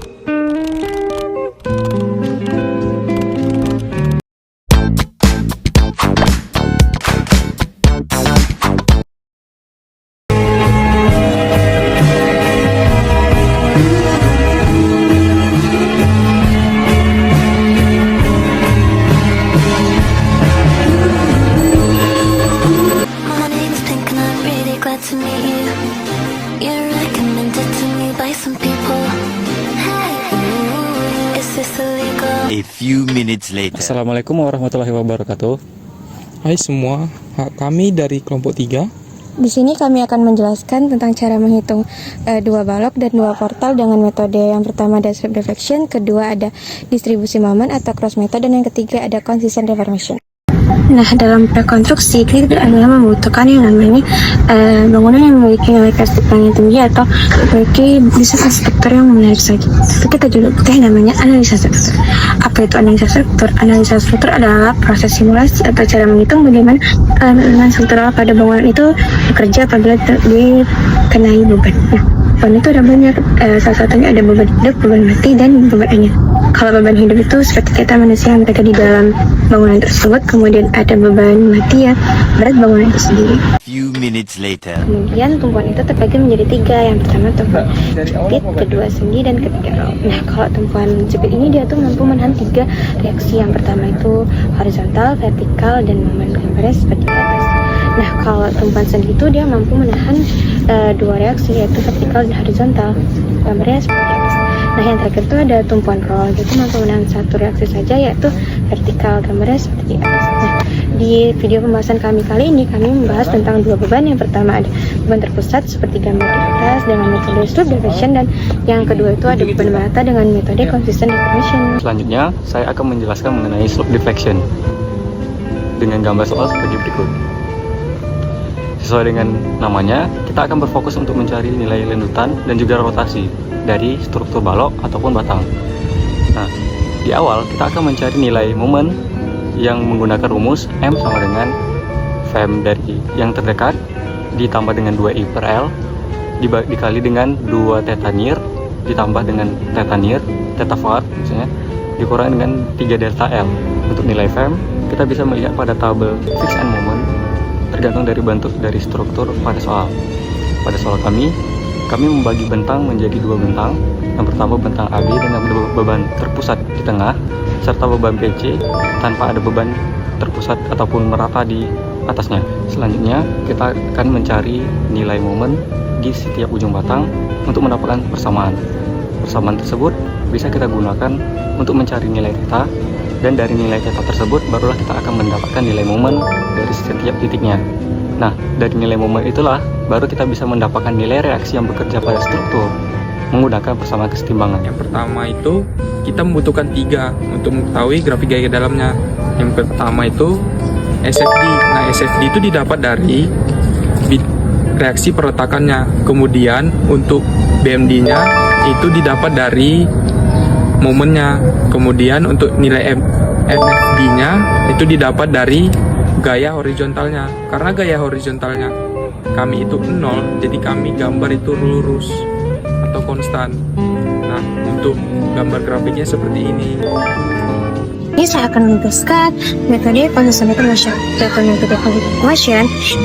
My name's Pink and I'm really glad to meet you. You're recommended to me by some people. Hey, ooh, is this illegal? A few minutes later. Assalamualaikum warahmatullahi wabarakatuh. Hai semua, kami dari kelompok 3. Di sini kami akan menjelaskan tentang cara menghitung dua balok dan dua portal dengan metode yang pertama ada strip deflection, kedua ada distribusi momen atau cross method, dan yang ketiga ada consistent deformation. Nah, dalam rekonstruksi kita adalah membutuhkan yang namanya bangunan yang memiliki nilai struktur yang tinggi atau memiliki bisa struktur yang menarik saja. Tapi kita juga butuh yang namanya analisa struktur. Apa itu analisa struktur? Analisa struktur adalah proses simulasi atau cara menghitung bagaimana elemen struktural pada bangunan itu bekerja apabila dikenai beban. Nah, beban itu ada banyak, salah satunya ada beban hidup, beban mati, dan beban anyar. Kalau beban hidup itu seperti kita manusia yang mereka di dalam bangunan tersebut, kemudian ada beban mati ya berat bangunan itu sendiri. Few minutes later. Kemudian tumpuan itu terbagi menjadi 3. Yang pertama tumpuan jepit, kedua sendi, dan ketiga roll. Nah, kalau tumpuan jepit ini dia tuh mampu menahan 3 reaksi. Yang pertama itu horizontal, vertikal, dan momen gambarnya seperti atas. Nah, kalau tumpuan sendi itu dia mampu menahan 2 reaksi, yaitu vertikal dan horizontal, gambarnya seperti atas. Nah, yang terakhir itu ada tumpuan roll, itu mampu menahan 1 reaksi saja, yaitu vertikal, gambarnya seperti atas. Nah, di video pembahasan kami kali ini, kami membahas tentang 2 beban. Yang pertama ada beban terpusat seperti gambar di atas dengan metode strip deflection, dan yang kedua itu ada beban merata dengan metode consistent deformation. Selanjutnya, saya akan menjelaskan mengenai slope deflection dengan gambar soal sebagai berikut. Sesuai dengan namanya, kita akan berfokus untuk mencari nilai lendutan dan juga rotasi dari struktur balok ataupun batang. Nah, di awal kita akan mencari nilai momen yang menggunakan rumus M sama dengan Vm dari yang terdekat ditambah dengan 2I per L dikali dengan 2 theta near ditambah dengan theta near, theta var misalnya, dikurangi dengan 3 delta L. Untuk nilai Vm, kita bisa melihat pada tabel fix and moment tergantung dari bentuk dari struktur pada soal. Pada soal kami membagi bentang menjadi 2 bentang. Yang pertama bentang AB dengan beban terpusat di tengah, serta beban PC tanpa ada beban terpusat ataupun merata di atasnya. Selanjutnya kita akan mencari nilai momen di setiap ujung batang untuk mendapatkan persamaan. Persamaan tersebut bisa kita gunakan untuk mencari nilai theta, dan dari nilai theta tersebut barulah kita akan mendapatkan nilai momen dari setiap titiknya. Nah, dari nilai momen itulah baru kita bisa mendapatkan nilai reaksi yang bekerja pada struktur menggunakan persamaan kesetimbangan. Yang pertama itu kita membutuhkan 3 untuk mengetahui grafik gaya dalamnya. Yang pertama itu SFD. Nah, SFD itu didapat dari reaksi perletakannya. Kemudian untuk BMD-nya itu didapat dari momennya. Kemudian untuk nilai NFD-nya itu didapat dari gaya horizontalnya. Karena gaya horizontalnya kami itu 0, jadi kami gambar itu lurus atau konstan. Nah, untuk gambar grafiknya seperti ini. Ini saya akan menuliskan metode consistent deformation.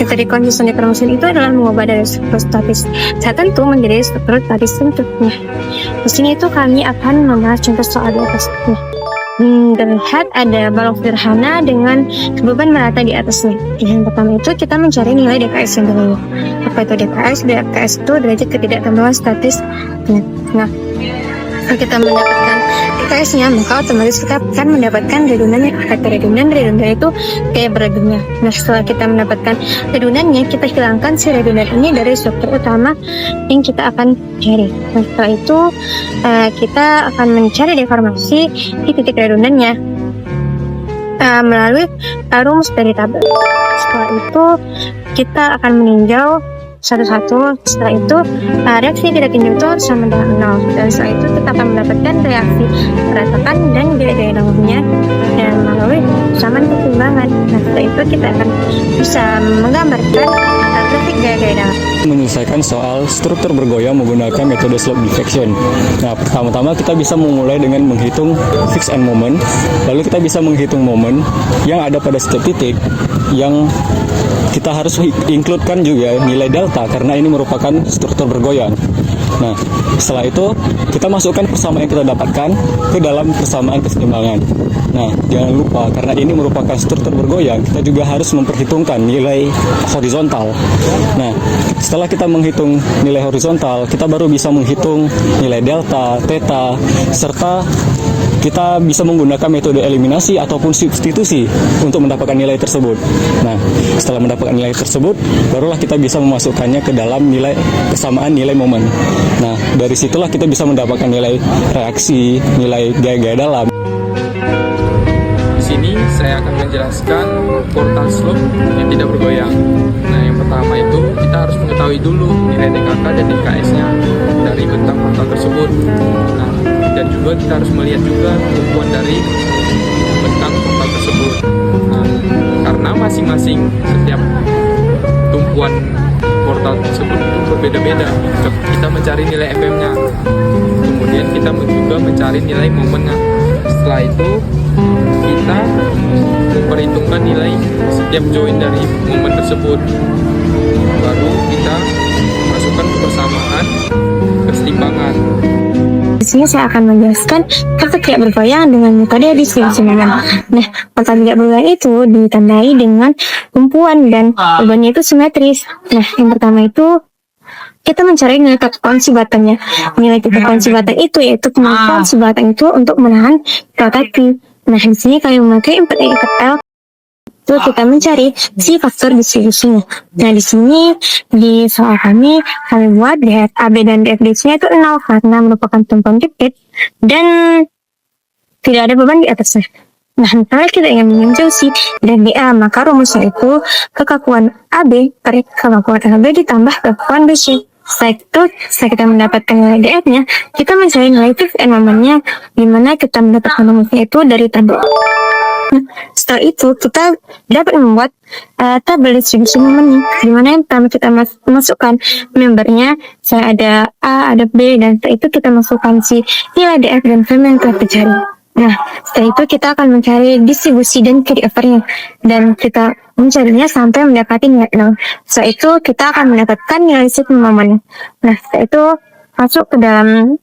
Metode consistent deformation itu adalah mengubah dari struktur statis tertentu menjadi struktur statis bentuknya. Di sini itu kami akan membahas contoh soal di atas ini. Terlihat ada balok sederhana dengan beban merata di atasnya. Yang pertama itu kita mencari nilai DKS yang dulu. Apa itu DKS? DKS itu derajat ketidaktemuan statis. Nah, kalau kita mendapatkan DKS-nya, maka otomatis kita akan mendapatkan redundannya. Kata redundan itu kayak beredunnya. Nah, setelah kita mendapatkan redundannya, kita hilangkan si redundan ini dari struktur utama yang kita akan cari. Nah, setelah itu kita akan mencari deformasi di titik redundannya melalui rumus dari tabel. Setelah itu kita akan meninjau satu-satu. Setelah itu reaksi tidak tinjau itu sama dengan 0, dan setelah itu kita akan mendapatkan reaksi peratakan dan gaya dalamnya dan melalui persamaan keseimbangan. Nah, setelah itu kita akan bisa menggambarkan grafik gaya-gaya dalam. Menyelesaikan soal struktur bergoyang menggunakan metode slope diffraction. Nah, pertama-tama kita bisa memulai dengan menghitung fixed end moment, lalu kita bisa menghitung momen yang ada pada setiap titik yang kita harus include-kan juga nilai delta karena ini merupakan struktur bergoyang. Nah, setelah itu kita masukkan persamaan yang kita dapatkan ke dalam persamaan keseimbangan. Nah, jangan lupa karena ini merupakan struktur bergoyang, kita juga harus memperhitungkan nilai horizontal. Nah, setelah kita menghitung nilai horizontal, kita baru bisa menghitung nilai delta, theta, serta kita bisa menggunakan metode eliminasi ataupun substitusi untuk mendapatkan nilai tersebut. Nah, setelah mendapatkan nilai tersebut, barulah kita bisa memasukkannya ke dalam nilai kesamaan nilai momen. Nah, dari situlah kita bisa mendapatkan nilai reaksi, nilai gaya-gaya dalam. Di sini saya akan menjelaskan portal slope yang tidak bergoyang. Nah, yang pertama itu kita harus mengetahui dulu nilai DKK dan DKS-nya dari bentang portal tersebut. Nah, dan juga kita harus melihat juga tumpuan dari bentang portal tersebut. Nah, karena masing-masing setiap tumpuan portal tersebut itu berbeda-beda, kita mencari nilai FM-nya, kemudian kita juga mencari nilai momennya. Setelah itu kita memperhitungkan nilai setiap join dari momen tersebut, baru kita masukkan ke persamaan keseimbangan. Di sini saya akan menjelaskan grafik tidak bergoyang dengan metode distribusi momen. Nah, portal tidak bergoyang itu ditandai dengan tumpuan dan bebannya itu simetris. Nah, yang pertama itu kita mencari nilai kekuatan si batangnya. Nilai kekuatan si batang itu yaitu kemampuan si batang itu untuk menahan rotasi. Nah, di sini kami memakai input A ikut L. Itu kita mencari si faktor distribusinya. Nah, di sini di soal kami buat lihat AB dan DFDC-nya itu 0 karena merupakan tumpuan dikit dan tidak ada beban di atasnya. Nah, kalau kita ingin meninjau si DFDA, maka rumusnya itu kekakuan AB per kekakuan AB ditambah kekakuan BC. Setelah kita mendapatkan nilai DF-nya, kita mencari nilai fixed end moment-nya, di mana kita mendapatkan rumusnya itu dari tabel. Nah, setelah itu kita dapat membuat tabel distribusi momennya, di mana yang pertama kita masukkan membernya, saya ada A, ada B, dan setelah itu kita masukkan si nilai DF dan VM yang telah dicari. Nah, setelah itu kita akan mencari distribusi dan carryover-nya, dan kita mencarinya sampai mendapati nilai 0. Setelah itu kita akan mendapatkan nilai shift momen. Nah, setelah itu masuk ke dalam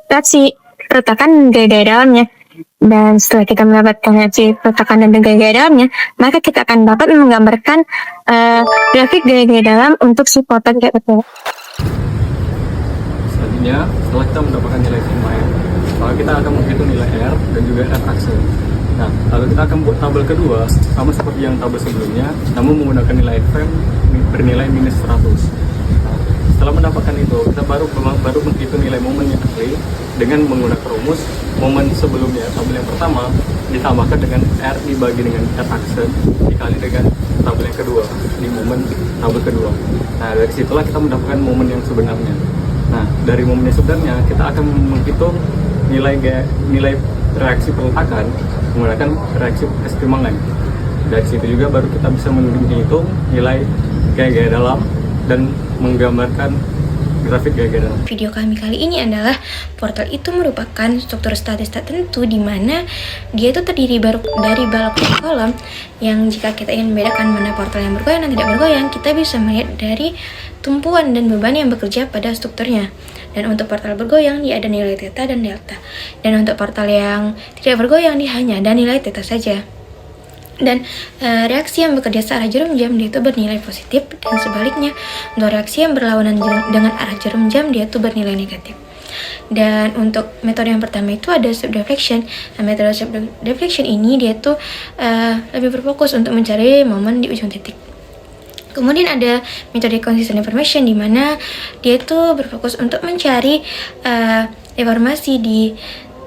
reaksi retakan gaya-gaya dalamnya. Dan setelah kita mendapatkan reaksi retakan dan gaya-gaya dalamnya, maka kita akan dapat menggambarkan grafik gaya-gaya dalam untuk si portal kayak betul. Selanjutnya, setelah kita mendapatkan nilai sigma R, maka kita akan menghitung nilai R dan juga R akse. Nah, lalu kita akan buat tabel kedua sama seperti yang tabel sebelumnya, namun menggunakan nilai FM bernilai minus 100. Nah, setelah mendapatkan itu, kita baru menghitung nilai momen yang asli dengan menggunakan rumus momen sebelumnya. Tabel yang pertama ditambahkan dengan R dibagi dengan R akse dikali dengan tabel yang kedua di momen tabel kedua. Nah, dari situlah kita mendapatkan momen yang sebenarnya. Nah, dari momen yang sebenarnya kita akan menghitung nilai reaksi peletakan menggunakan reaksi keseimbangan. Dari situ juga baru kita bisa menghitung nilai gaya-gaya dalam dan menggambarkan grafik gaya-gaya dalam. Video kami kali ini adalah portal itu merupakan struktur statis tertentu di mana dia itu terdiri dari balok dan kolom yang jika kita ingin membedakan mana portal yang bergoyang dan tidak bergoyang, kita bisa melihat dari tumpuan dan beban yang bekerja pada strukturnya. Dan untuk portal bergoyang dia ada nilai theta dan delta. Dan untuk portal yang tidak bergoyang dia hanya ada nilai theta saja. Dan reaksi yang bekerja searah jarum jam dia itu bernilai positif, dan sebaliknya untuk reaksi yang berlawanan dengan arah jarum jam dia itu bernilai negatif. Dan untuk metode yang pertama itu ada subdeflection. Nah, metode subdeflection ini dia tuh lebih berfokus untuk mencari momen di ujung titik. Kemudian ada metode consistent deformation di mana dia tuh berfokus untuk mencari deformasi di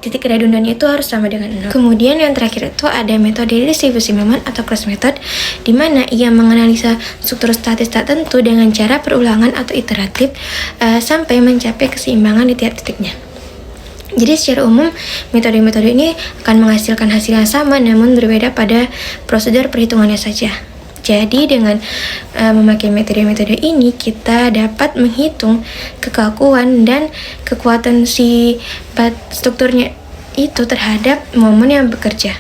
titik redundannya itu harus sama dengan 0. Kemudian yang terakhir itu ada metode distribusi momen atau cross method, di mana ia menganalisa struktur statis tertentu dengan cara perulangan atau iteratif sampai mencapai keseimbangan di tiap titiknya. Jadi secara umum metode-metode ini akan menghasilkan hasil yang sama namun berbeda pada prosedur perhitungannya saja. Jadi dengan memakai metode-metode ini kita dapat menghitung kekakuan dan kekuatan si strukturnya itu terhadap momen yang bekerja.